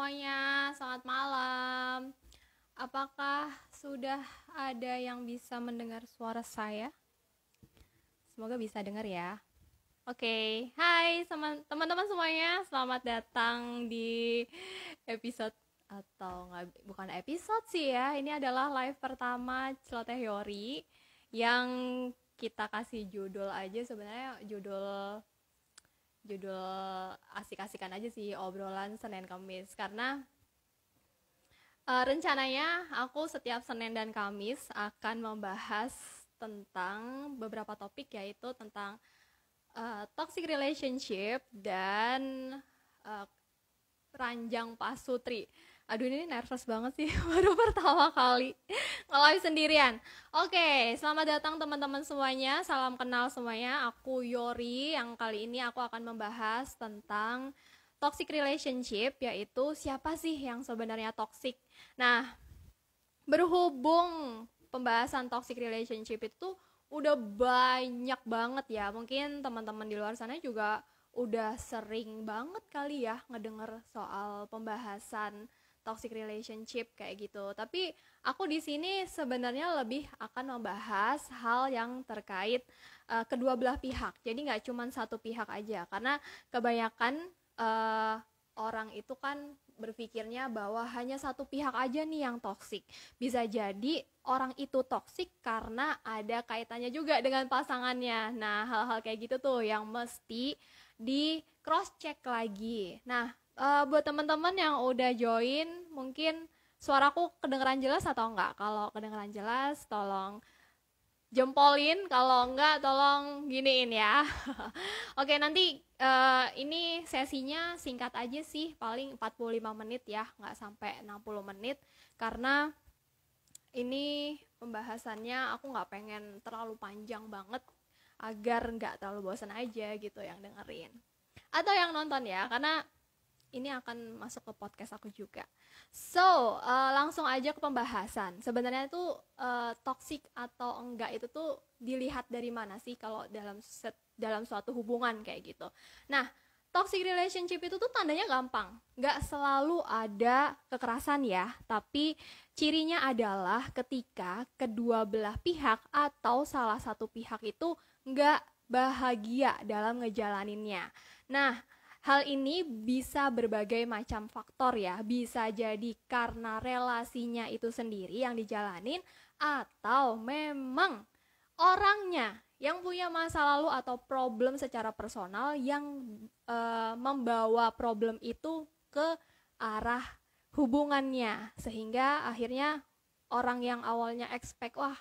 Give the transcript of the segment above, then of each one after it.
semuanya, selamat malam. Apakah sudah ada yang bisa mendengar suara saya? Semoga bisa dengar ya. Oke, hai teman-teman semuanya, selamat datang di episode atau nggak, bukan episode sih ya. Ini adalah live pertama Celoteh Yori yang kita kasih judul aja, sebenarnya judul asik-asikan aja sih, obrolan Senin Kamis, karena rencananya aku setiap Senin dan Kamis akan membahas tentang beberapa topik, yaitu tentang toxic relationship dan uh, ranjang pasutri. Aduh, ini nervous banget sih baru pertama kali nge-live sendirian. Oke, selamat datang teman-teman semuanya. Salam kenal semuanya. Aku Yori, yang kali ini aku akan membahas tentang toxic relationship, yaitu siapa sih yang sebenarnya toxic. Nah, berhubung pembahasan toxic relationship itu udah banyak banget ya. Mungkin teman-teman di luar sana juga udah sering banget kali ya ngedenger soal pembahasan toxic relationship kayak gitu. Tapi aku di sini sebenarnya lebih akan membahas hal yang terkait kedua belah pihak. Jadi nggak cuma satu pihak aja, karena kebanyakan uh, orang itu kan berpikirnya bahwa hanya satu pihak aja nih yang toksik. Bisa jadi orang itu toksik karena ada kaitannya juga dengan pasangannya. Nah, hal-hal kayak gitu tuh yang mesti di cross check lagi. Nah, buat teman-teman yang udah join, mungkin suaraku kedengeran jelas atau enggak? Kalau kedengeran jelas, tolong jempolin, kalau enggak tolong giniin ya. Oke, nanti ini sesinya singkat aja sih, paling 45 menit ya, nggak sampai 60 menit, karena ini pembahasannya aku nggak pengen terlalu panjang banget, agar nggak terlalu bosan aja gitu yang dengerin atau yang nonton ya, karena ini akan masuk ke podcast aku juga. So, langsung aja ke pembahasan. Sebenarnya itu toxic atau enggak itu tuh dilihat dari mana sih kalau dalam suatu hubungan kayak gitu. Nah, toxic relationship itu tuh tandanya gampang. Nggak selalu ada kekerasan ya, tapi cirinya adalah ketika kedua belah pihak atau salah satu pihak itu nggak bahagia dalam ngejalaninnya. Nah, hal ini bisa berbagai macam faktor ya. Bisa jadi karena relasinya itu sendiri yang dijalanin, atau memang orangnya yang punya masa lalu atau problem secara personal yang membawa problem itu ke arah hubungannya, sehingga akhirnya orang yang awalnya expect, wah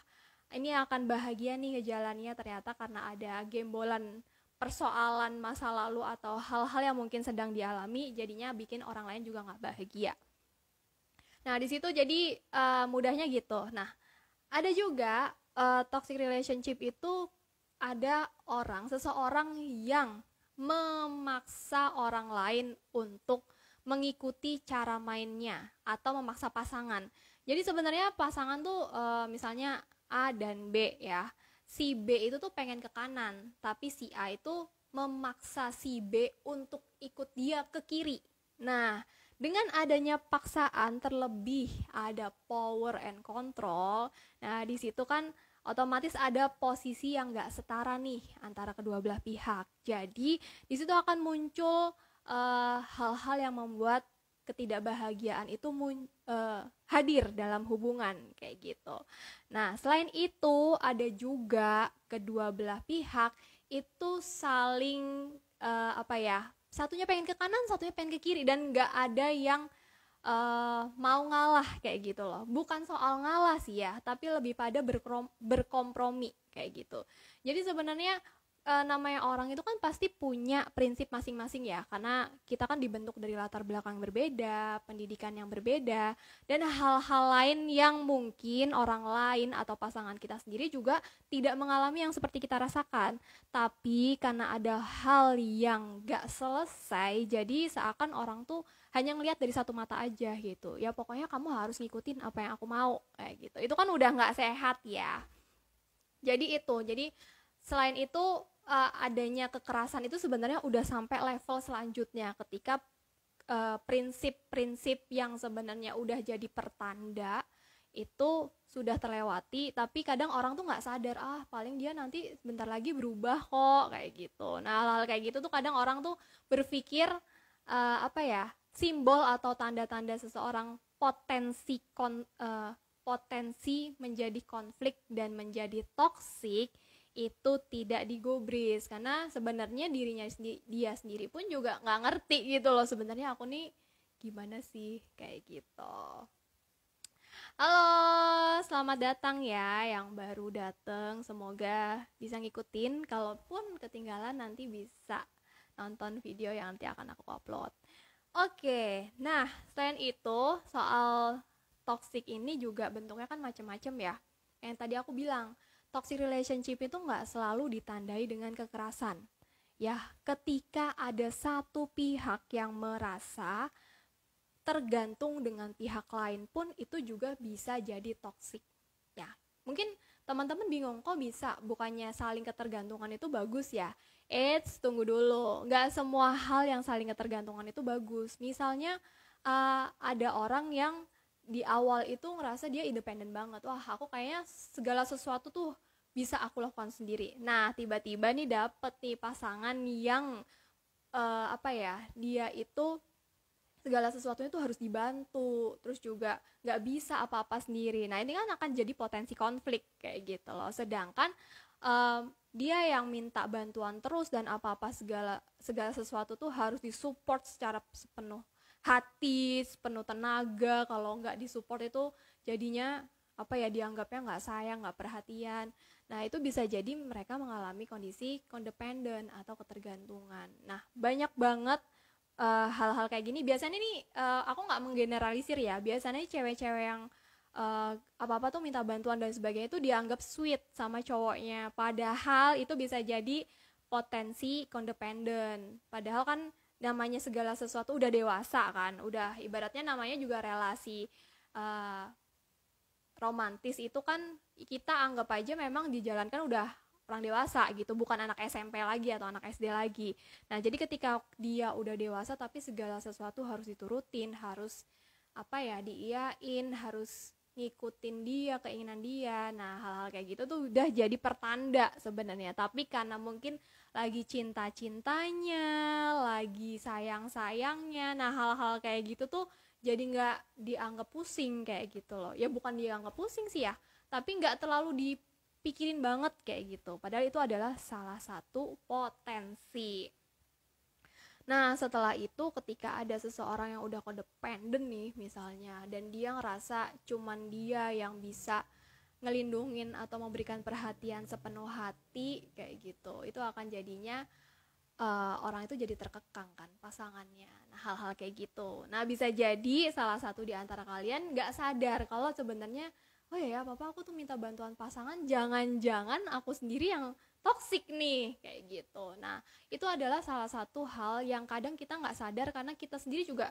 ini akan bahagia nih ngejalannya, ternyata karena ada gembolan persoalan masa lalu atau hal-hal yang mungkin sedang dialami, jadinya bikin orang lain juga nggak bahagia. Nah, di situ jadi mudahnya gitu. Nah, ada juga toxic relationship itu ada seseorang yang memaksa orang lain untuk mengikuti cara mainnya atau memaksa pasangan. Jadi sebenarnya pasangan tuh misalnya A dan B ya. Si B itu tuh pengen ke kanan, tapi si A itu memaksa si B untuk ikut dia ke kiri. Nah, dengan adanya paksaan, terlebih ada power and control. Nah, di situ kan otomatis ada posisi yang nggak setara nih antara kedua belah pihak. Jadi di situ akan muncul hal-hal yang membuat ketidakbahagiaan itu hadir dalam hubungan kayak gitu. Nah, selain itu ada juga kedua belah pihak itu saling satunya pengen ke kanan, satunya pengen ke kiri, dan nggak ada yang mau ngalah kayak gitu loh. Bukan soal ngalah sih ya, tapi lebih pada berkompromi kayak gitu. Jadi sebenarnya namanya orang itu kan pasti punya prinsip masing-masing ya, karena kita kan dibentuk dari latar belakang berbeda, pendidikan yang berbeda, dan hal-hal lain yang mungkin orang lain atau pasangan kita sendiri juga tidak mengalami yang seperti kita rasakan. Tapi karena ada hal yang gak selesai, jadi seakan orang tuh hanya ngelihat dari satu mata aja gitu. Ya pokoknya kamu harus ngikutin apa yang aku mau kayak gitu. Itu kan udah gak sehat ya. Jadi selain itu adanya kekerasan itu sebenarnya udah sampai level selanjutnya ketika prinsip-prinsip yang sebenarnya udah jadi pertanda itu sudah terlewati, tapi kadang orang tuh nggak sadar, paling dia nanti bentar lagi berubah kok, kayak gitu. Nah, hal-hal kayak gitu tuh kadang orang tuh berpikir simbol atau tanda-tanda seseorang potensi menjadi konflik dan menjadi toksik itu tidak digubris, karena sebenarnya dia sendiri pun juga nggak ngerti gitu loh, sebenarnya aku nih gimana sih, kayak gitu. Halo, selamat datang ya yang baru datang. Semoga bisa ngikutin. Kalaupun ketinggalan nanti bisa nonton video yang nanti akan aku upload. Oke, nah selain itu soal toxic ini juga bentuknya kan macam-macam ya. Yang tadi aku bilang, toxic relationship itu nggak selalu ditandai dengan kekerasan. Ya, ketika ada satu pihak yang merasa tergantung dengan pihak lain pun itu juga bisa jadi toksik. Ya, mungkin teman-teman bingung, kok bisa, bukannya saling ketergantungan itu bagus ya? Tunggu dulu, nggak semua hal yang saling ketergantungan itu bagus. Misalnya ada orang yang di awal itu ngerasa dia independen banget, wah aku kayaknya segala sesuatu tuh bisa aku lakukan sendiri. Nah, tiba-tiba nih dapet nih pasangan yang dia itu segala sesuatunya tuh harus dibantu, terus juga nggak bisa apa-apa sendiri. Nah, ini kan akan jadi potensi konflik kayak gitu loh. Sedangkan dia yang minta bantuan terus dan apa-apa segala sesuatu tuh harus disupport secara sepenuh hati, sepenuh tenaga. Kalau nggak disupport itu jadinya dianggapnya nggak sayang, nggak perhatian. Nah, itu bisa jadi mereka mengalami kondisi codependent atau ketergantungan. Nah, banyak banget hal-hal kayak gini. Biasanya nih aku nggak menggeneralisir ya, biasanya cewek-cewek yang apa-apa tuh minta bantuan dan sebagainya itu dianggap sweet sama cowoknya, padahal itu bisa jadi potensi codependent. Padahal kan namanya segala sesuatu udah dewasa kan, udah ibaratnya namanya juga relasi romantis itu kan kita anggap aja memang dijalankan udah orang dewasa gitu, bukan anak SMP lagi atau anak SD lagi. Nah, jadi ketika dia udah dewasa tapi segala sesuatu harus diturutin, harus diiyain, harus ngikutin dia, keinginan dia. Nah, hal-hal kayak gitu tuh udah jadi pertanda sebenarnya. Tapi karena mungkin lagi cinta-cintanya, lagi sayang-sayangnya, nah hal-hal kayak gitu tuh jadi nggak dianggap pusing kayak gitu loh. Ya bukan dianggap pusing sih ya, tapi nggak terlalu pikirin banget kayak gitu, padahal itu adalah salah satu potensi. Nah, setelah itu ketika ada seseorang yang udah codependent nih misalnya, dan dia ngerasa cuman dia yang bisa ngelindungin atau memberikan perhatian sepenuh hati kayak gitu, itu akan jadinya orang itu jadi terkekang kan pasangannya. Nah, hal-hal kayak gitu. Nah, bisa jadi salah satu di antara kalian nggak sadar kalau sebenarnya papa aku tuh minta bantuan pasangan, jangan-jangan aku sendiri yang toksik nih kayak gitu. Nah, itu adalah salah satu hal yang kadang kita nggak sadar karena kita sendiri juga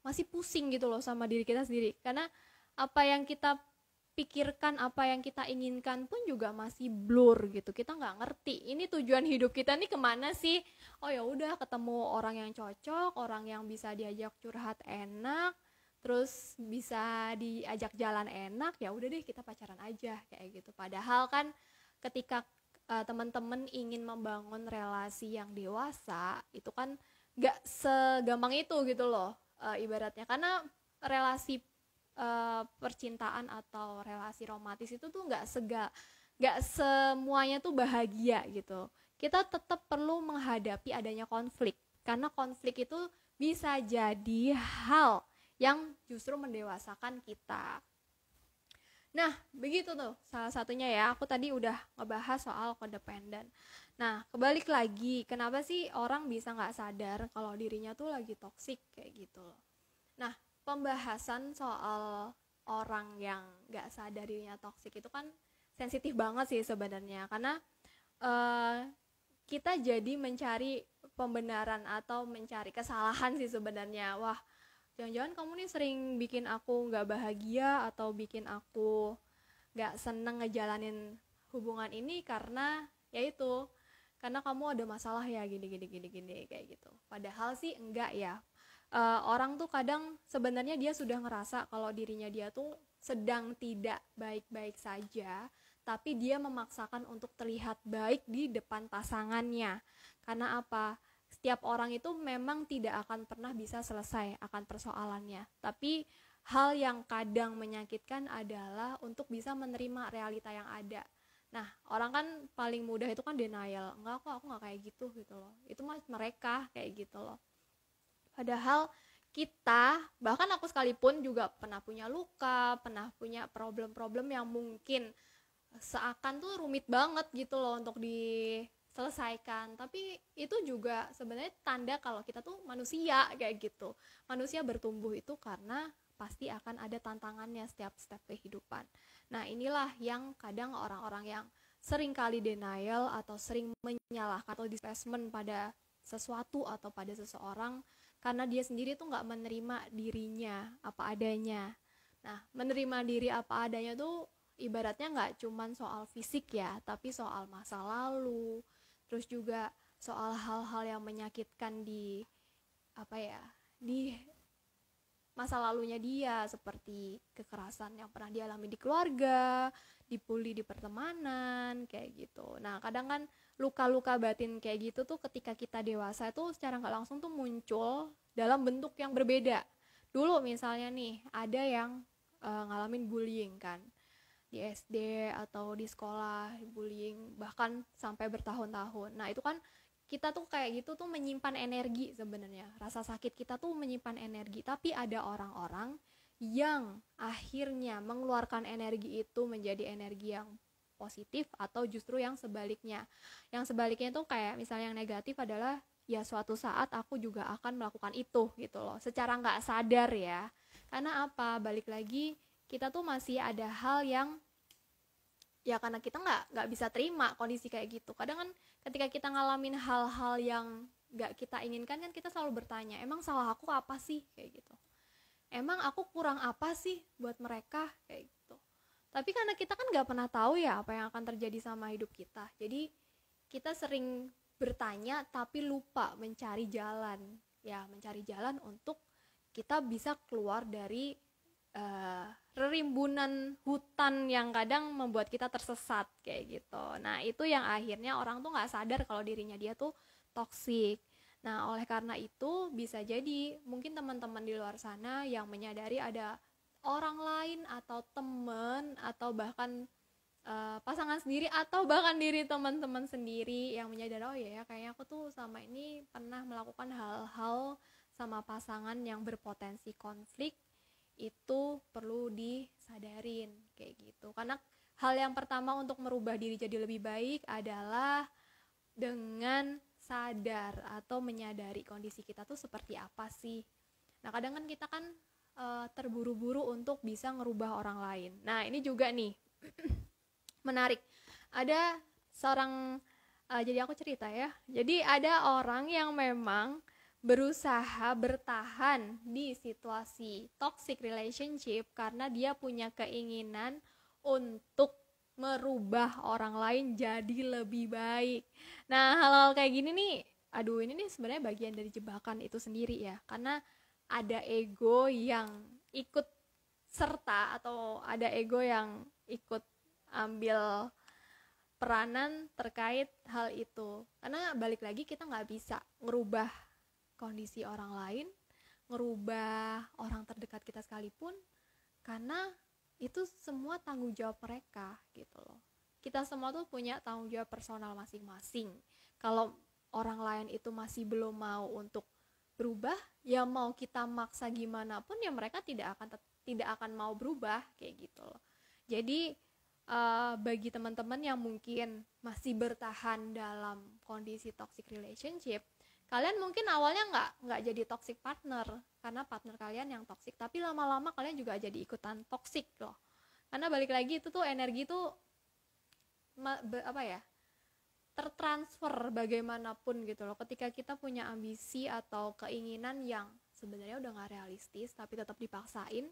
masih pusing gitu loh sama diri kita sendiri, karena apa yang kita pikirkan, apa yang kita inginkan pun juga masih blur gitu. Kita nggak ngerti ini tujuan hidup kita nih kemana sih. Ya udah, ketemu orang yang cocok, orang yang bisa diajak curhat enak, terus bisa diajak jalan enak, ya udah deh kita pacaran aja kayak gitu. Padahal kan ketika teman-teman ingin membangun relasi yang dewasa, itu kan nggak segampang itu gitu loh, ibaratnya. Karena relasi percintaan atau relasi romantis itu tuh nggak semuanya tuh bahagia gitu. Kita tetap perlu menghadapi adanya konflik, karena konflik itu bisa jadi hal yang justru mendewasakan kita. Nah, begitu tuh salah satunya ya. Aku tadi udah ngebahas soal codependent. Nah, kebalik lagi, kenapa sih orang bisa nggak sadar kalau dirinya tuh lagi toksik kayak gitu loh. Nah, pembahasan soal orang yang nggak sadar dirinya toksik itu kan sensitif banget sih sebenarnya, karena kita jadi mencari pembenaran atau mencari kesalahan sih sebenarnya. Wah, jangan-jangan kamu nih sering bikin aku gak bahagia atau bikin aku gak seneng ngejalanin hubungan ini karena karena kamu ada masalah ya gini kayak gitu. Padahal sih enggak ya. orang tuh kadang sebenarnya dia sudah ngerasa kalau dirinya dia tuh sedang tidak baik-baik saja, tapi dia memaksakan untuk terlihat baik di depan pasangannya. Karena apa? Setiap orang itu memang tidak akan pernah bisa selesai akan persoalannya. Tapi hal yang kadang menyakitkan adalah untuk bisa menerima realita yang ada. Nah, orang kan paling mudah itu kan denial. Enggak kok, aku nggak kayak gitu loh. Itu mah mereka kayak gitu loh. Padahal kita, bahkan aku sekalipun juga pernah punya luka, pernah punya problem-problem yang mungkin seakan tuh rumit banget gitu loh untuk diselesaikan. Tapi itu juga sebenarnya tanda kalau kita tuh manusia kayak gitu. Manusia bertumbuh itu karena pasti akan ada tantangannya setiap step kehidupan. Nah, inilah yang kadang orang-orang yang sering kali denial atau sering menyalahkan atau displacement pada sesuatu atau pada seseorang karena dia sendiri tuh nggak menerima dirinya apa adanya. Nah, menerima diri apa adanya tuh ibaratnya nggak cuman soal fisik ya, tapi soal masa lalu, terus juga soal hal-hal yang menyakitkan di apa ya, di masa lalunya dia, seperti kekerasan yang pernah dialami di keluarga, dibully di pertemanan, kayak gitu. Nah, kadang kan luka-luka batin kayak gitu tuh ketika kita dewasa itu secara nggak langsung tuh muncul dalam bentuk yang berbeda. Dulu misalnya nih, ada yang ngalamin bullying kan di SD atau di sekolah, bullying bahkan sampai bertahun-tahun. Nah, itu kan kita tuh kayak gitu tuh menyimpan energi sebenarnya. Rasa sakit kita tuh menyimpan energi, tapi ada orang-orang yang akhirnya mengeluarkan energi itu menjadi energi yang positif atau justru yang sebaliknya. Yang sebaliknya tuh kayak misalnya yang negatif adalah ya suatu saat aku juga akan melakukan itu gitu loh. Secara nggak sadar ya. Karena apa? Balik lagi kita tuh masih ada hal yang ya karena kita nggak bisa terima kondisi kayak gitu. Kadang kan ketika kita ngalamin hal-hal yang nggak kita inginkan kan kita selalu bertanya, emang salah aku apa sih kayak gitu, emang aku kurang apa sih buat mereka kayak gitu. Tapi karena kita kan nggak pernah tahu ya apa yang akan terjadi sama hidup kita, jadi kita sering bertanya tapi lupa mencari jalan, ya mencari jalan untuk kita bisa keluar dari rerimbunan hutan yang kadang membuat kita tersesat kayak gitu. Nah, itu yang akhirnya orang tuh nggak sadar kalau dirinya dia tuh toksik. Nah, oleh karena itu bisa jadi mungkin teman-teman di luar sana yang menyadari ada orang lain atau teman atau bahkan pasangan sendiri atau bahkan diri teman-teman sendiri yang menyadari, oh ya kayaknya aku tuh sama ini pernah melakukan hal-hal sama pasangan yang berpotensi konflik, itu perlu disadarin kayak gitu. Karena hal yang pertama untuk merubah diri jadi lebih baik adalah dengan sadar atau menyadari kondisi kita tuh seperti apa sih. Nah, kadang kan kita kan terburu-buru untuk bisa ngerubah orang lain. Nah, ini juga nih menarik. Ada seorang jadi aku cerita ya. Jadi ada orang yang memang berusaha bertahan di situasi toxic relationship karena dia punya keinginan untuk merubah orang lain jadi lebih baik. Nah, hal-hal kayak gini nih, aduh ini nih sebenarnya bagian dari jebakan itu sendiri ya. Karena ada ego yang ikut serta atau ada ego yang ikut ambil peranan terkait hal itu. Karena balik lagi kita nggak bisa ngerubah kondisi orang lain, ngerubah orang terdekat kita sekalipun, karena itu semua tanggung jawab mereka gitu loh. Kita semua tuh punya tanggung jawab personal masing-masing. Kalau orang lain itu masih belum mau untuk berubah, ya mau kita maksa gimana pun ya mereka tidak akan mau berubah kayak gitu loh. Jadi bagi teman-teman yang mungkin masih bertahan dalam kondisi toxic relationship, kalian mungkin awalnya nggak jadi toxic partner karena partner kalian yang toxic, tapi lama-lama kalian juga jadi ikutan toxic loh. Karena balik lagi itu tuh energi tuh tertransfer bagaimanapun gitu loh. Ketika kita punya ambisi atau keinginan yang sebenarnya udah nggak realistis tapi tetap dipaksain,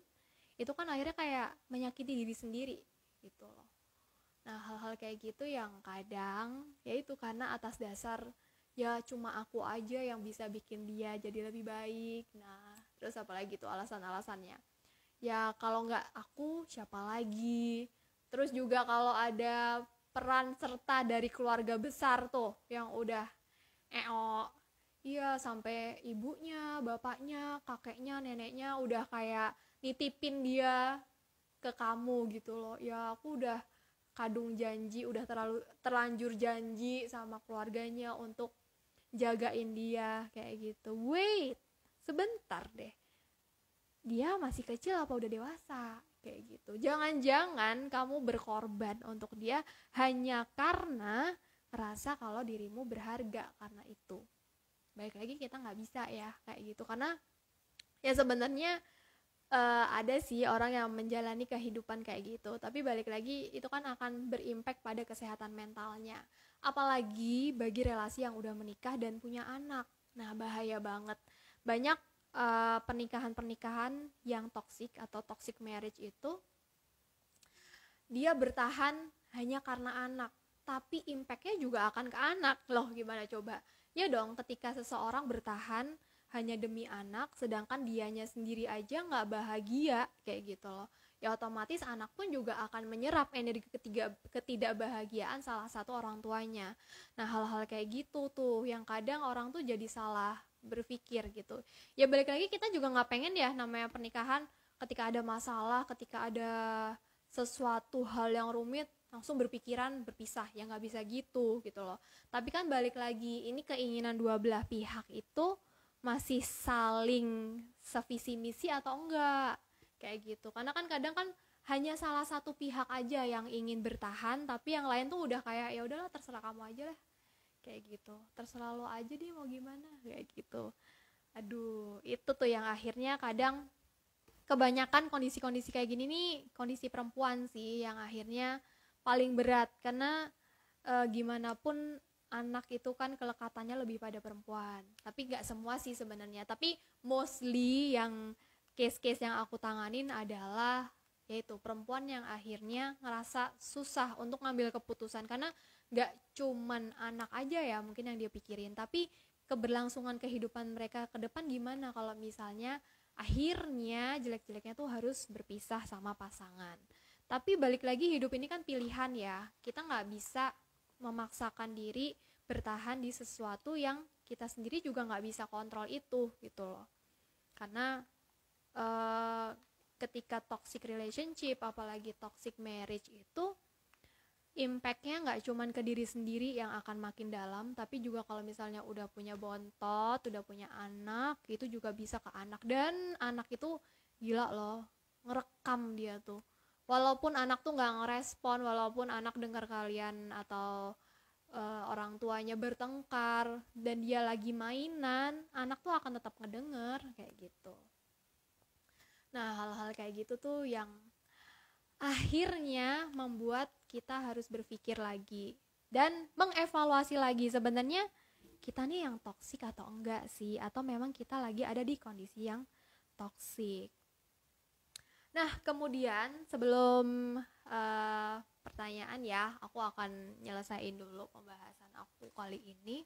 itu kan akhirnya kayak menyakiti diri sendiri gitu loh. Nah, hal-hal kayak gitu yang kadang yaitu karena atas dasar ya cuma aku aja yang bisa bikin dia jadi lebih baik. Nah, Terus apalagi tuh alasan-alasannya, ya kalau nggak aku siapa lagi. Terus juga kalau ada peran serta dari keluarga besar tuh yang udah iya, sampai ibunya, bapaknya, kakeknya, neneknya udah kayak nitipin dia ke kamu gitu loh. Ya aku udah kadung janji, udah terlanjur janji sama keluarganya untuk jagain dia kayak gitu. Wait, sebentar deh. Dia masih kecil apa udah dewasa? Kayak gitu. Jangan-jangan kamu berkorban untuk dia hanya karena merasa kalau dirimu berharga karena itu. Baik lagi kita nggak bisa ya kayak gitu, karena ya sebenarnya ada sih orang yang menjalani kehidupan kayak gitu, tapi balik lagi itu kan akan berimpact pada kesehatan mentalnya, apalagi bagi relasi yang udah menikah dan punya anak. Nah bahaya banget, banyak pernikahan-pernikahan yang toksik atau toxic marriage itu dia bertahan hanya karena anak, tapi impactnya juga akan ke anak loh. Gimana coba? Ya dong, ketika seseorang bertahan hanya demi anak, sedangkan dianya sendiri aja nggak bahagia kayak gitu loh. Ya otomatis anak pun juga akan menyerap energi ketidakbahagiaan salah satu orang tuanya. Nah hal-hal kayak gitu tuh yang kadang orang tuh jadi salah berpikir gitu. Ya balik lagi kita juga nggak pengen ya namanya pernikahan ketika ada masalah, ketika ada sesuatu hal yang rumit langsung berpikiran berpisah, ya nggak bisa gitu loh. Tapi kan balik lagi, ini keinginan dua belah pihak itu masih saling sevisi misi atau enggak kayak gitu. Karena kan kadang kan hanya salah satu pihak aja yang ingin bertahan, tapi yang lain tuh udah kayak ya udahlah terserah kamu aja lah kayak gitu, terserah lo aja deh mau gimana kayak gitu. Aduh, itu tuh yang akhirnya kadang kebanyakan kondisi-kondisi kayak gini nih kondisi perempuan sih yang akhirnya paling berat, karena gimana pun anak itu kan kelekatannya lebih pada perempuan, tapi nggak semua sih sebenarnya, tapi mostly yang case-case yang aku tanganin adalah yaitu perempuan yang akhirnya ngerasa susah untuk ngambil keputusan, karena nggak cuman anak aja ya mungkin yang dia pikirin, tapi keberlangsungan kehidupan mereka ke depan gimana kalau misalnya akhirnya jelek-jeleknya tuh harus berpisah sama pasangan. Tapi balik lagi hidup ini kan pilihan ya, kita nggak bisa memaksakan diri bertahan di sesuatu yang kita sendiri juga nggak bisa kontrol itu gitu loh. Karena ketika toxic relationship apalagi toxic marriage itu impactnya nggak cuman ke diri sendiri yang akan makin dalam, tapi juga kalau misalnya udah punya bontot, udah punya anak, itu juga bisa ke anak. Dan anak itu gila loh, ngerekam dia tuh. Walaupun anak tuh nggak ngerespon, walaupun anak dengar kalian atau orang tuanya bertengkar dan dia lagi mainan, anak tuh akan tetap ngedenger kayak gitu. Nah hal-hal kayak gitu tuh yang akhirnya membuat kita harus berpikir lagi dan mengevaluasi lagi sebenarnya kita nih yang toksik atau enggak sih, atau memang kita lagi ada di kondisi yang toksik. Nah kemudian sebelum pertanyaan ya, aku akan nyelesain dulu pembahasan aku kali ini.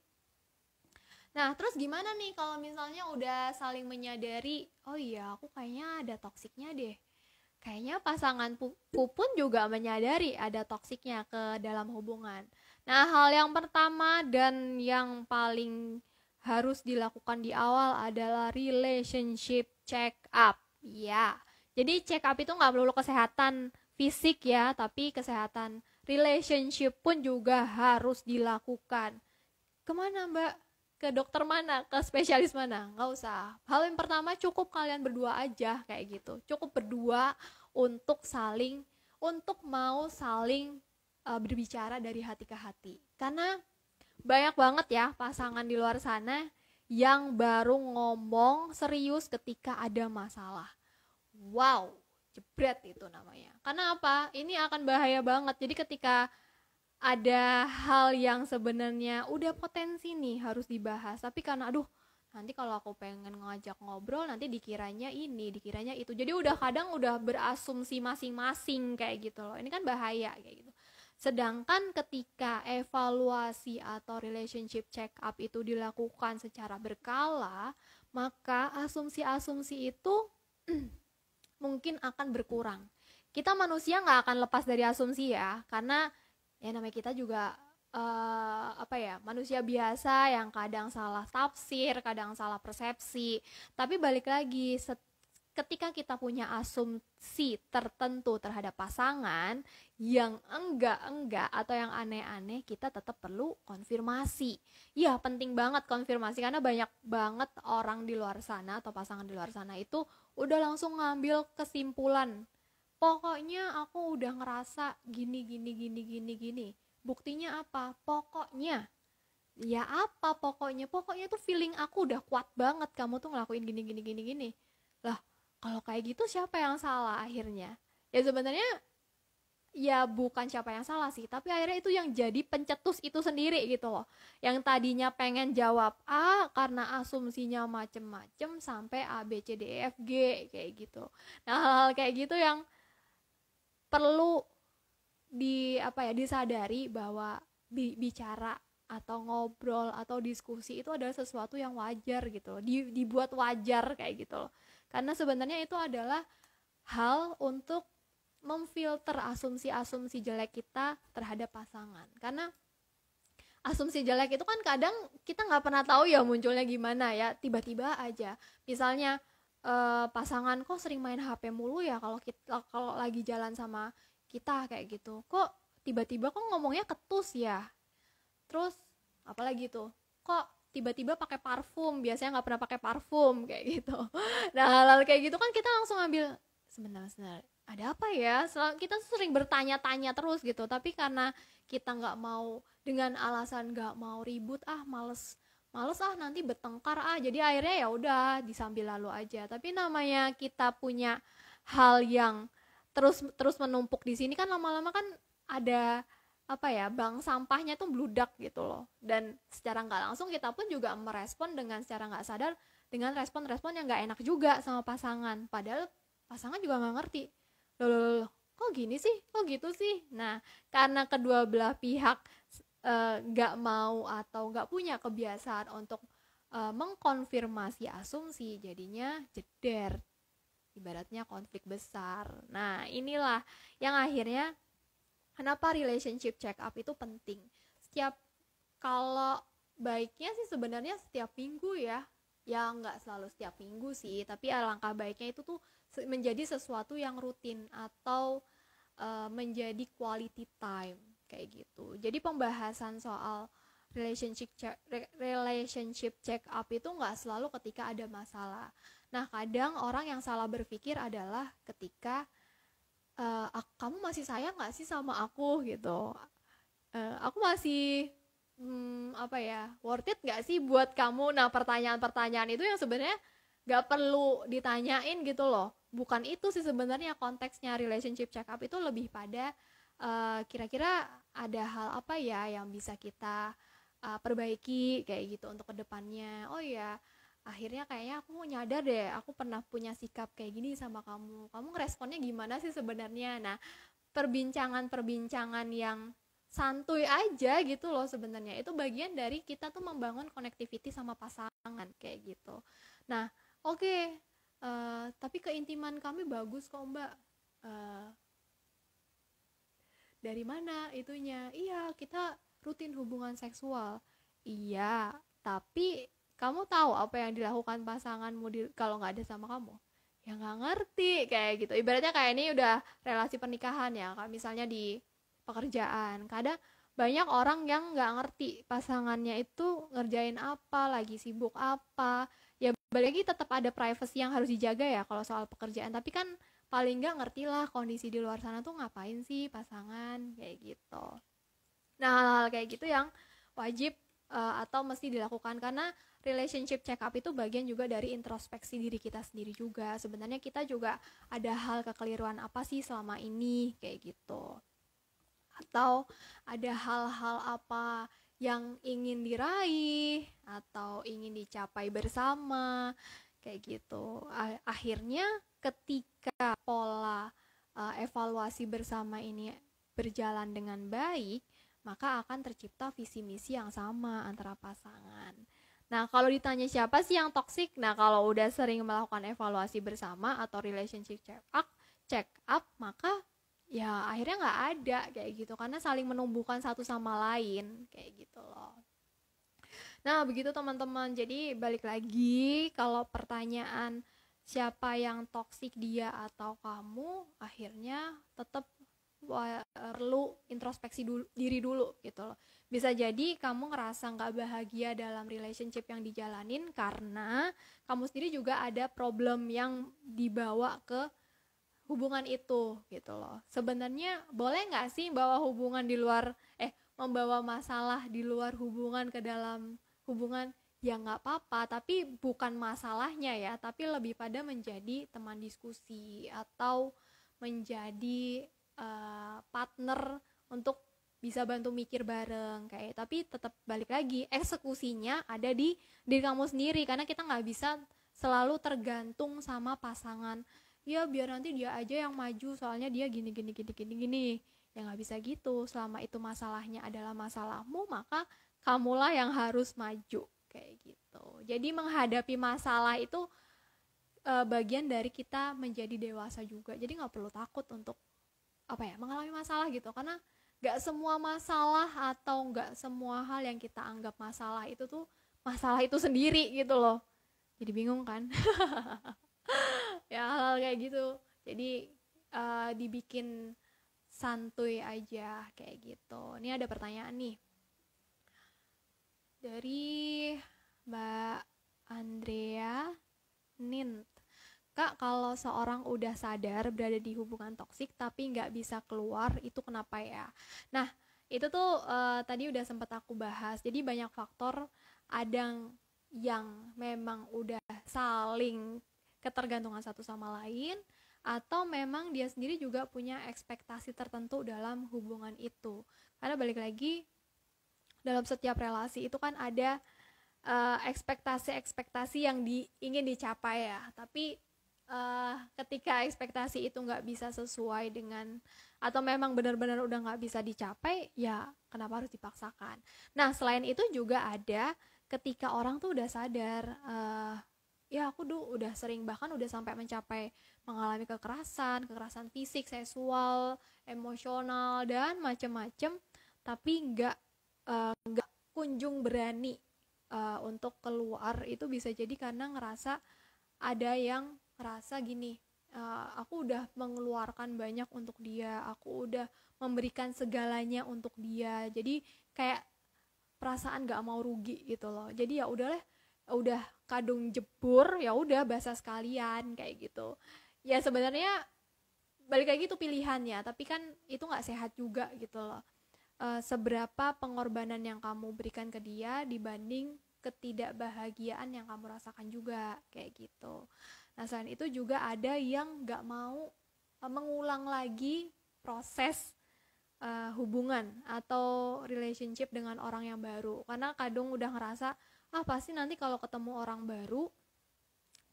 Nah terus gimana nih kalau misalnya udah saling menyadari, oh iya aku kayaknya ada toksiknya deh, kayaknya pasanganku pun juga menyadari ada toksiknya ke dalam hubungan. Nah hal yang pertama dan yang paling harus dilakukan di awal adalah relationship check up. Ya, jadi check up itu nggak melulu kesehatan fisik ya, tapi kesehatan relationship pun juga harus dilakukan. Kemana mbak? Ke dokter mana? Ke spesialis mana? Nggak usah. Hal yang pertama cukup kalian berdua aja kayak gitu. Cukup berdua untuk mau saling berbicara dari hati ke hati. Karena banyak banget ya pasangan di luar sana yang baru ngomong serius ketika ada masalah. Wow, jebret itu namanya. Karena apa? Ini akan bahaya banget. Jadi ketika ada hal yang sebenarnya udah potensi nih harus dibahas, tapi karena nanti kalau aku pengen ngajak ngobrol nanti dikiranya ini, dikiranya itu, jadi kadang udah berasumsi masing-masing kayak gitu loh. Ini kan bahaya kayak gitu. Sedangkan ketika evaluasi atau relationship check up itu dilakukan secara berkala, maka asumsi-asumsi itu mungkin akan berkurang. Kita manusia nggak akan lepas dari asumsi ya, karena ya namanya kita juga manusia biasa yang kadang salah tafsir, kadang salah persepsi. Tapi balik lagi, ketika kita punya asumsi tertentu terhadap pasangan yang enggak atau yang aneh-aneh, kita tetap perlu konfirmasi. Ya, penting banget konfirmasi karena banyak banget orang di luar sana atau pasangan di luar sana itu udah langsung ngambil kesimpulan. Pokoknya aku udah ngerasa gini. Buktinya apa? Pokoknya. Ya apa pokoknya? Pokoknya tuh feeling aku udah kuat banget kamu tuh ngelakuin gini. Lah, kalau kayak gitu siapa yang salah akhirnya? Ya sebenarnya ya bukan siapa yang salah sih, tapi akhirnya itu yang jadi pencetus itu sendiri gitu loh. Yang tadinya pengen jawab A karena asumsinya macem-macem sampai A B C D E F G kayak gitu. Nah, hal-hal kayak gitu yang perlu disadari bahwa bicara atau ngobrol atau diskusi itu adalah sesuatu yang wajar gitu loh. Dibuat wajar kayak gitu loh. Karena sebenarnya itu adalah hal untuk memfilter asumsi-asumsi jelek kita terhadap pasangan. Karena asumsi jelek itu kan kadang kita nggak pernah tahu ya munculnya gimana ya, tiba-tiba aja. Misalnya pasangan kok sering main HP mulu ya kalau lagi jalan sama kita kayak gitu. Kok tiba-tiba kok ngomongnya ketus ya. Terus apalagi tuh? Kok tiba-tiba pakai parfum, biasanya nggak pernah pakai parfum kayak gitu. Nah, hal-hal kayak gitu kan kita langsung ambil sebentar ada apa ya? Kita sering bertanya-tanya terus gitu, tapi karena kita nggak mau dengan alasan nggak mau ribut, males nanti bertengkar jadi akhirnya ya udah disambil lalu aja. Tapi namanya kita punya hal yang terus menumpuk di sini kan lama-lama kan ada bank sampahnya tuh bludak gitu loh. Dan secara nggak langsung kita pun juga merespon dengan secara nggak sadar dengan respon-respon yang nggak enak juga sama pasangan. Padahal pasangan juga nggak ngerti. Loh, kok gini sih? Kok gitu sih? Nah, karena kedua belah pihak nggak mau atau nggak punya kebiasaan untuk mengkonfirmasi asumsi, jadinya jeder. Ibaratnya konflik besar. Nah, inilah yang akhirnya kenapa relationship check up itu penting. Kalau baiknya sih sebenarnya setiap minggu ya. Ya nggak selalu setiap minggu sih, tapi alangkah baiknya itu tuh menjadi sesuatu yang rutin atau menjadi quality time kayak gitu. Jadi pembahasan soal relationship check up itu nggak selalu ketika ada masalah. Nah, kadang orang yang salah berpikir adalah ketika kamu masih sayang nggak sih sama aku gitu, aku masih worth it nggak sih buat kamu. Nah, pertanyaan-pertanyaan itu yang sebenarnya nggak perlu ditanyain gitu loh. Bukan itu sih sebenarnya konteksnya. Relationship check up itu lebih pada kira-kira ada hal apa ya yang bisa kita perbaiki kayak gitu untuk kedepannya. Oh ya, akhirnya kayaknya aku nyadar deh, aku pernah punya sikap kayak gini sama kamu ngeresponnya gimana sih sebenarnya. Nah, perbincangan yang santuy aja gitu loh sebenarnya, itu bagian dari kita tuh membangun connectivity sama pasangan kayak gitu. Nah, oke. Tapi keintiman kami bagus kok mbak. Dari mana itunya? Iya, kita rutin hubungan seksual. Iya, tapi kamu tahu apa yang dilakukan pasanganmu kalau nggak ada sama kamu? Ya nggak ngerti kayak gitu. Ibaratnya kayak ini udah relasi pernikahan ya, kayak misalnya di pekerjaan. Kadang banyak orang yang nggak ngerti pasangannya itu ngerjain apa, lagi sibuk apa. Ya balik lagi tetap ada privacy yang harus dijaga ya kalau soal pekerjaan. Tapi kan paling nggak ngerti lah kondisi di luar sana tuh ngapain sih pasangan kayak gitu. Nah, hal-hal kayak gitu yang wajib atau mesti dilakukan, karena relationship check up itu bagian juga dari introspeksi diri kita sendiri juga. Sebenarnya kita juga ada hal kekeliruan apa sih selama ini kayak gitu, atau ada hal-hal apa yang ingin diraih atau ingin dicapai bersama kayak gitu. Akhirnya ketika pola evaluasi bersama ini berjalan dengan baik, maka akan tercipta visi misi yang sama antara pasangan. Nah, kalau ditanya siapa sih yang toksik? Nah, kalau udah sering melakukan evaluasi bersama atau relationship check up, maka ya akhirnya nggak ada kayak gitu, karena saling menumbuhkan satu sama lain kayak gitu loh. Nah, begitu teman-teman. Jadi balik lagi, kalau pertanyaan siapa yang toksik, dia atau kamu, akhirnya tetap perlu introspeksi diri dulu gitu loh. Bisa jadi kamu ngerasa nggak bahagia dalam relationship yang dijalanin karena kamu sendiri juga ada problem yang dibawa ke hubungan itu gitu loh. Sebenarnya boleh nggak sih membawa masalah di luar hubungan ke dalam hubungan? Ya nggak apa-apa, tapi bukan masalahnya ya, tapi lebih pada menjadi teman diskusi atau menjadi partner untuk bisa bantu mikir bareng kayak. Tapi tetap balik lagi, eksekusinya ada di diri kamu sendiri, karena kita nggak bisa selalu tergantung sama pasangan. Ya biar nanti dia aja yang maju, soalnya dia gini. Ya nggak bisa gitu. Selama itu masalahnya adalah masalahmu, maka kamulah yang harus maju kayak gitu. Jadi menghadapi masalah itu bagian dari kita menjadi dewasa juga. Jadi nggak perlu takut untuk mengalami masalah gitu, karena nggak semua masalah atau nggak semua hal yang kita anggap masalah itu tuh masalah itu sendiri gitu loh. Jadi bingung kan? Ya hal-hal kayak gitu. Jadi dibikin santuy aja kayak gitu. Ini ada pertanyaan nih dari Mbak Andrea Nint. Kak, kalau seorang udah sadar berada di hubungan toksik tapi nggak bisa keluar, itu kenapa ya? Nah, itu tuh tadi udah sempat aku bahas. Jadi banyak faktor, ada yang memang udah saling ketergantungan satu sama lain, atau memang dia sendiri juga punya ekspektasi tertentu dalam hubungan itu. Karena balik lagi, dalam setiap relasi itu kan ada ekspektasi-ekspektasi yang ingin dicapai ya, tapi ketika ekspektasi itu nggak bisa sesuai dengan, atau memang benar-benar udah nggak bisa dicapai, ya kenapa harus dipaksakan. Nah, selain itu juga ada ketika orang tuh udah sadar, ya aku udah sering, bahkan udah sampai mengalami kekerasan fisik, seksual, emosional, dan macem-macem, tapi nggak kunjung berani untuk keluar. Itu bisa jadi karena ngerasa, ada yang ngerasa gini, aku udah mengeluarkan banyak untuk dia, aku udah memberikan segalanya untuk dia, jadi kayak perasaan gak mau rugi gitu loh. Jadi ya udahlah, udah kadung jebur, ya udah basah sekalian kayak gitu. Ya sebenarnya balik lagi itu pilihannya, tapi kan itu nggak sehat juga gitu loh. Seberapa pengorbanan yang kamu berikan ke dia dibanding ketidakbahagiaan yang kamu rasakan juga kayak gitu. Nah, selain itu juga ada yang nggak mau mengulang lagi proses hubungan atau relationship dengan orang yang baru, karena kadang udah ngerasa pasti nanti kalau ketemu orang baru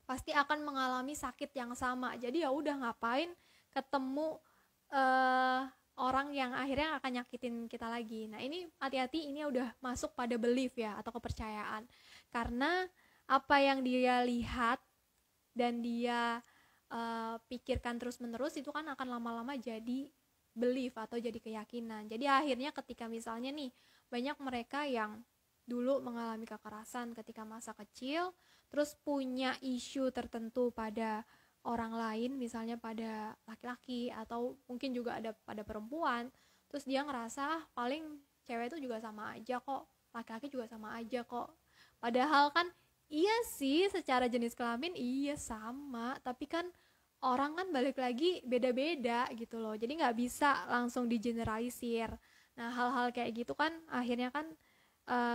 pasti akan mengalami sakit yang sama, jadi ya udah ngapain ketemu orang yang akhirnya akan nyakitin kita lagi. Nah, ini hati-hati, ini udah masuk pada belief ya, atau kepercayaan, karena apa yang dia lihat dan dia pikirkan terus-menerus itu kan akan lama-lama jadi belief atau jadi keyakinan. Jadi akhirnya ketika misalnya nih, banyak mereka yang dulu mengalami kekerasan ketika masa kecil, terus punya isu tertentu pada orang lain, misalnya pada laki-laki atau mungkin juga ada pada perempuan, terus dia ngerasa paling cewek itu juga sama aja kok, laki-laki juga sama aja kok. Padahal kan iya sih, secara jenis kelamin iya sama, tapi kan orang kan balik lagi beda-beda gitu loh, jadi nggak bisa langsung digeneralisir. Nah, hal-hal kayak gitu kan akhirnya kan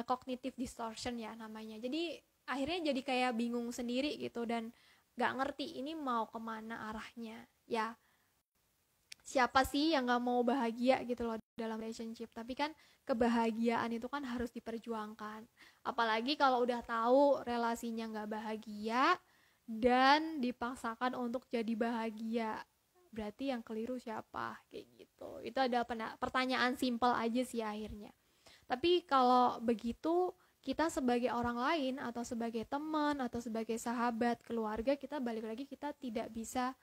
cognitive distortion ya namanya, jadi akhirnya jadi kayak bingung sendiri gitu, dan nggak ngerti ini mau kemana arahnya. Ya siapa sih yang nggak mau bahagia gitu loh dalam relationship, tapi kan kebahagiaan itu kan harus diperjuangkan, apalagi kalau udah tahu relasinya nggak bahagia dan dipaksakan untuk jadi bahagia. berarti yang keliru siapa, kayak gitu. Itu ada pertanyaan simpel aja sih akhirnya. Tapi kalau begitu, kita sebagai orang lain atau sebagai teman atau sebagai sahabat, keluarga, kita balik lagi, kita tidak bisa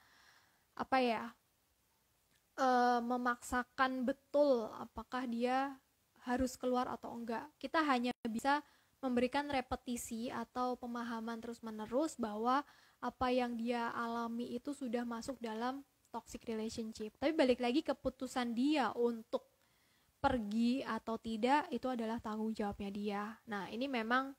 memaksakan betul apakah dia harus keluar atau enggak. Kita hanya bisa memberikan repetisi atau pemahaman terus-menerus bahwa apa yang dia alami itu sudah masuk dalam toxic relationship. Tapi balik lagi, keputusan dia untuk pergi atau tidak itu adalah tanggung jawabnya dia. Nah, ini memang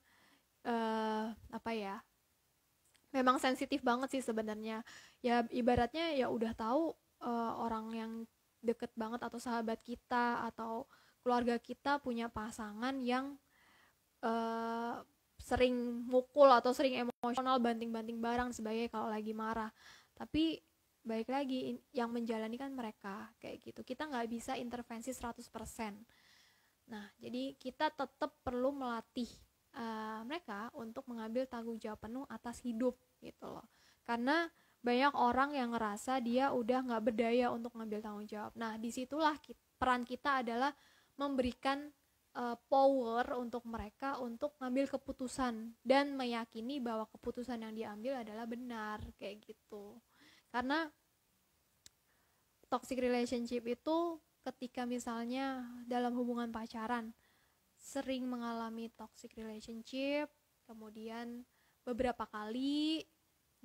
memang sensitif banget sih sebenarnya. Ya ibaratnya ya udah tahu orang yang deket banget atau sahabat kita atau keluarga kita punya pasangan yang sering mukul atau sering emosional, banting-banting barang sebagai kalau lagi marah. Tapi baik lagi, yang menjalani kan mereka, kayak gitu. Kita nggak bisa intervensi 100%. Nah, jadi kita tetap perlu melatih mereka untuk mengambil tanggung jawab penuh atas hidup gitu loh. Karena banyak orang yang ngerasa dia udah nggak berdaya untuk mengambil tanggung jawab. Nah, disitulah peran kita adalah memberikan power untuk mereka untuk ngambil keputusan dan meyakini bahwa keputusan yang diambil adalah benar, kayak gitu. Karena toxic relationship itu ketika misalnya dalam hubungan pacaran sering mengalami toxic relationship, kemudian beberapa kali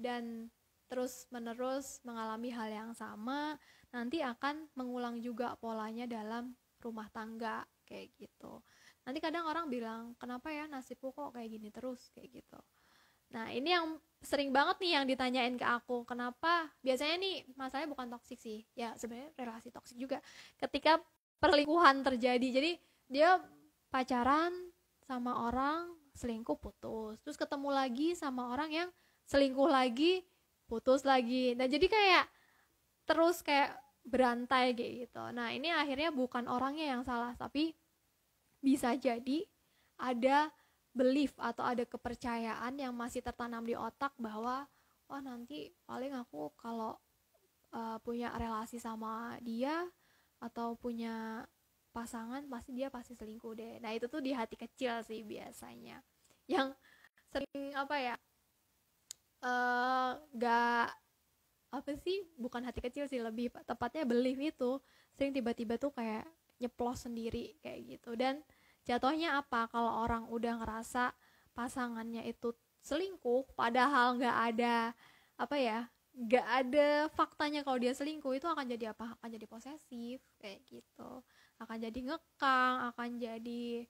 dan terus menerus mengalami hal yang sama, nanti akan mengulang juga polanya dalam rumah tangga, kayak gitu. Nanti kadang orang bilang, kenapa ya nasibku kok kayak gini terus, kayak gitu. Nah, ini yang sering banget nih yang ditanyain ke aku, kenapa biasanya nih masalahnya bukan toksik sih, ya sebenarnya relasi toksik juga, ketika perselingkuhan terjadi. Jadi dia pacaran sama orang, selingkuh, putus, terus ketemu lagi sama orang yang selingkuh lagi, putus lagi. Nah, jadi kayak terus kayak berantai kayak gitu. Nah, ini akhirnya bukan orangnya yang salah, tapi bisa jadi ada belief atau ada kepercayaan yang masih tertanam di otak bahwa nanti paling aku kalau punya relasi sama dia atau punya pasangan pasti selingkuh deh. Nah, itu tuh di hati kecil sih biasanya yang sering gak bukan hati kecil sih, lebih tepatnya belief itu sering tiba-tiba tuh kayak nyeplos sendiri kayak gitu. Dan jatuhnya apa kalau orang udah ngerasa pasangannya itu selingkuh padahal gak ada faktanya kalau dia selingkuh, itu akan jadi apa? Akan jadi posesif kayak gitu, akan jadi ngekang, akan jadi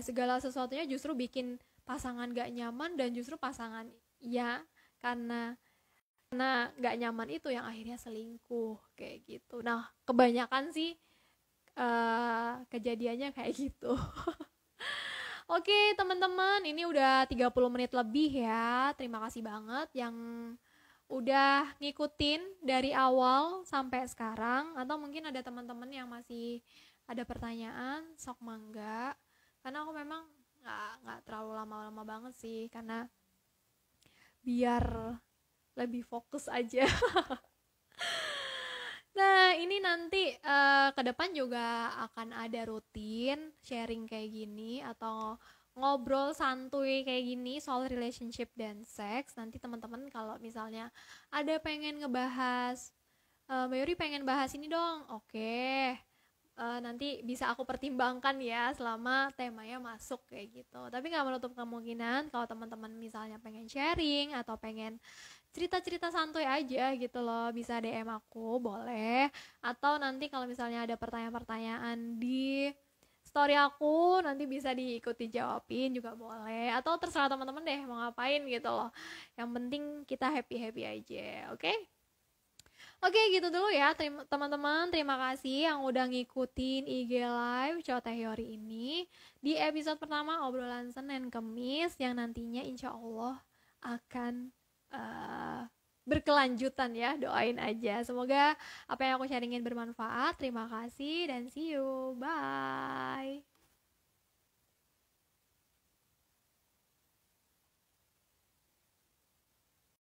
segala sesuatunya justru bikin pasangan gak nyaman, dan justru pasangan ya karena gak nyaman itu yang akhirnya selingkuh kayak gitu. Nah, kebanyakan sih kejadiannya kayak gitu. Oke teman-teman, ini udah 30 menit lebih ya. Terima kasih banget yang udah ngikutin dari awal sampai sekarang. Atau mungkin ada teman-teman yang masih ada pertanyaan, sok mangga. Karena aku memang gak terlalu lama-lama banget sih, karena biar lebih fokus aja. Nah, ini nanti ke depan juga akan ada rutin sharing kayak gini atau ngobrol santuy kayak gini soal relationship dan seks. Nanti teman-teman kalau misalnya ada pengen ngebahas, Mayuri pengen bahas ini dong, oke. Nanti bisa aku pertimbangkan ya selama temanya masuk kayak gitu. Tapi gak menutup kemungkinan kalau teman-teman misalnya pengen sharing atau pengen cerita-cerita santuy aja gitu loh, bisa DM aku boleh. Atau nanti kalau misalnya ada pertanyaan-pertanyaan di story aku, nanti bisa diikuti jawabin juga boleh. Atau terserah teman-teman deh mau ngapain gitu loh. Yang penting kita happy-happy aja, oke? Oke, gitu dulu ya teman-teman. Terima kasih yang udah ngikutin IG Live Cowok Teh Yori ini di episode pertama obrolan Senin Kemis yang nantinya insya Allah akan berkelanjutan ya. Doain aja. Semoga apa yang aku sharingin bermanfaat. Terima kasih dan see you. Bye.